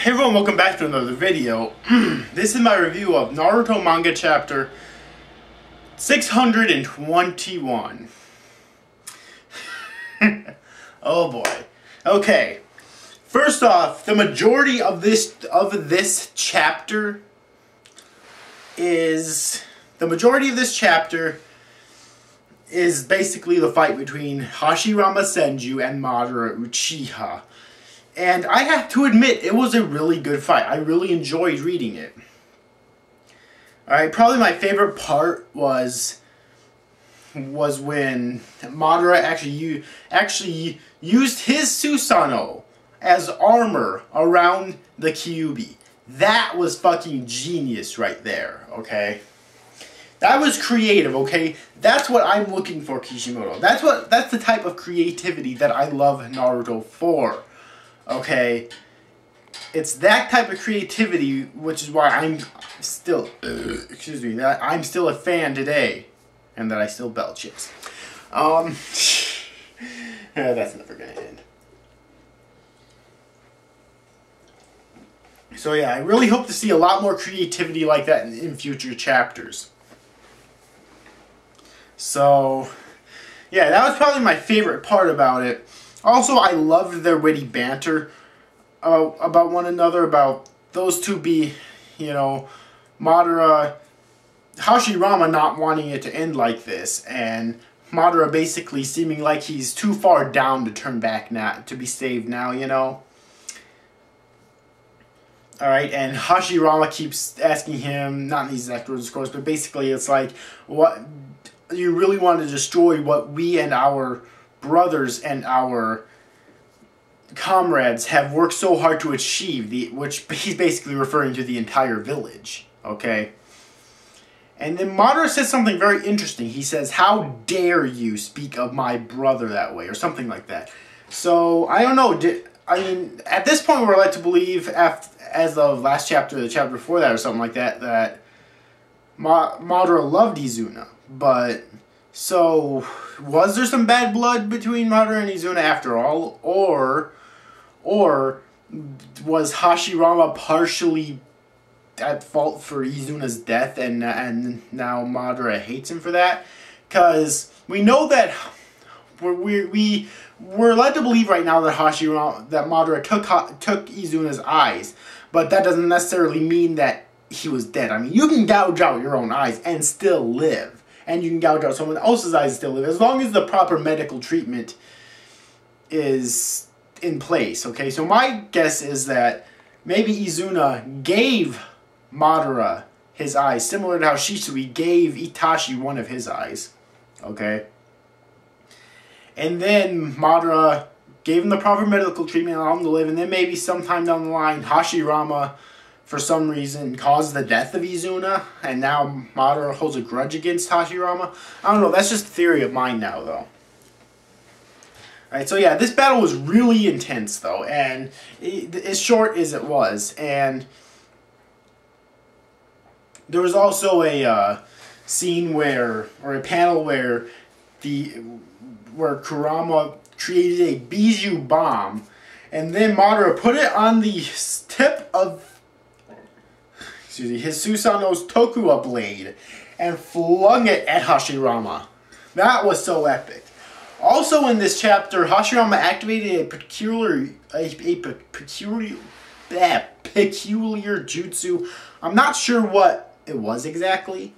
Hey everyone, welcome back to another video. This is my review of Naruto manga chapter 621. Oh boy. Okay. First off, the majority of this chapter is basically the fight between Hashirama Senju and Madara Uchiha. And I have to admit, it was a really good fight. I really enjoyed reading it. Alright, probably my favorite part was when Madara actually used his Susanoo as armor around the Kyuubi. That was fucking genius right there, okay? That was creative, okay? That's what I'm looking for, Kishimoto. That's the type of creativity that I love Naruto for. Okay, it's that type of creativity, which is why I'm still, that I'm still a fan today, and that I still belch, yes. That's never gonna end. So yeah, I really hope to see a lot more creativity like that in future chapters. So, yeah, that was probably my favorite part about it. Also, I loved their witty banter about one another, about those two Madara, Hashirama not wanting it to end like this, and Madara basically seeming like he's too far down to turn back now, to be saved now, you know? Alright, and Hashirama keeps asking him, not in these exact words of course, but basically it's like, what, you really want to destroy what we and our brothers and our comrades have worked so hard to achieve, which he's basically referring to the entire village, okay? And then Madara says something very interesting. He says, "How dare you speak of my brother that way," or something like that. So, I don't know, I mean, at this point we're led to believe, as of last chapter, the chapter before that, or something like that, that Madara loved Izuna, but... So, was there some bad blood between Madara and Izuna after all? Or was Hashirama partially at fault for Izuna's death and now Madara hates him for that? Because we know that we're led to believe right now that Madara took Izuna's eyes, but that doesn't necessarily mean that he was dead. I mean, you can gouge out your own eyes and still live. And you can gouge out someone else's eyes and still live, as long as the proper medical treatment is in place, okay? So my guess is that maybe Izuna gave Madara his eyes, similar to how Shisui gave Itachi one of his eyes, okay? And then Madara gave him the proper medical treatment, allowed him to live, and then maybe sometime down the line, Hashirama, for some reason, caused the death of Izuna, and now Madara holds a grudge against Hashirama. I don't know, that's just a theory of mine now, though. Alright, so yeah, this battle was really intense, though, and as short as it was, and there was also a scene or a panel where Kurama created a Bijou bomb, and then Madara put it on the tip of his Susanoo's Tokua blade and flung it at Hashirama. That was so epic. Also in this chapter, Hashirama activated a peculiar jutsu. I'm not sure what it was exactly.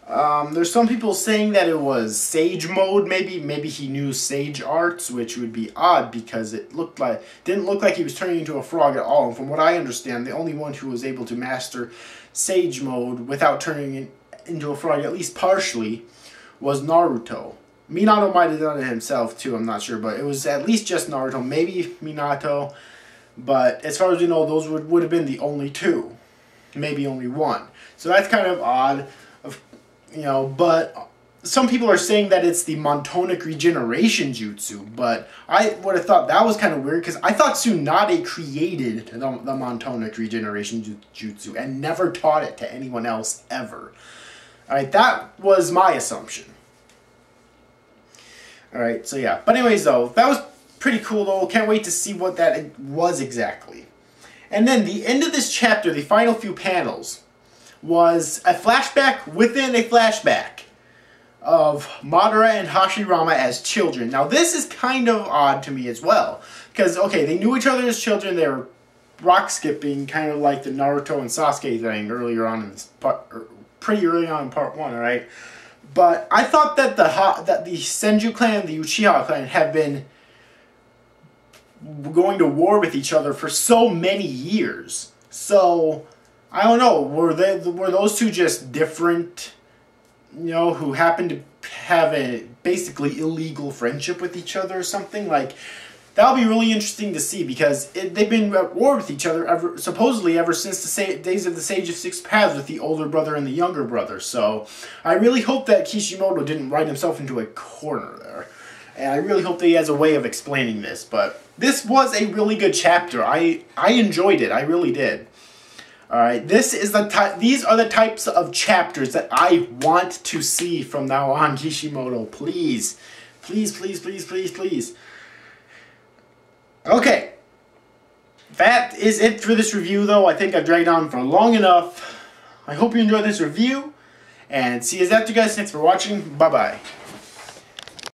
There's some people saying that it was Sage mode, maybe he knew Sage arts, which would be odd because it didn't look like he was turning into a frog at all. And from what I understand, the only one who was able to master Sage mode without turning into a frog, at least partially, was Naruto. Minato might have done it himself too, I'm not sure, but it was at least just Naruto, maybe Minato, but as far as we know, those would have been the only two, maybe only one. So that's kind of odd. But some people are saying that it's the Montonic Regeneration Jutsu, but I would have thought that was kind of weird, because I thought Tsunade created the Montonic Regeneration Jutsu and never taught it to anyone else ever. Alright, that was my assumption. Alright, so yeah. But anyways, though, that was pretty cool, though. Can't wait to see what that was exactly. And then the end of this chapter, the final few panels, was a flashback within a flashback of Madara and Hashirama as children. Now this is kind of odd to me as well. Because, okay, they knew each other as children, they were rock skipping, kind of like the Naruto and Sasuke thing earlier on in this part, or pretty early on in part 1, alright? But I thought that the Senju clan and the Uchiha clan have been going to war with each other for so many years. So, I don't know, were those two just different, you know, who happened to have a basically illegal friendship with each other or something? Like, that'll be really interesting to see, because they've been at war with each other supposedly ever since the days of the Sage of Six Paths with the older brother and the younger brother. So I really hope that Kishimoto didn't write himself into a corner there. And I really hope that he has a way of explaining this. But this was a really good chapter. I enjoyed it. I really did. Alright, these are the types of chapters that I want to see from now on, Kishimoto. Please. Please, please, please, please, please. Okay, that is it for this review, though. I think I've dragged on for long enough. I hope you enjoyed this review, and see you after, guys. Thanks for watching. Bye-bye.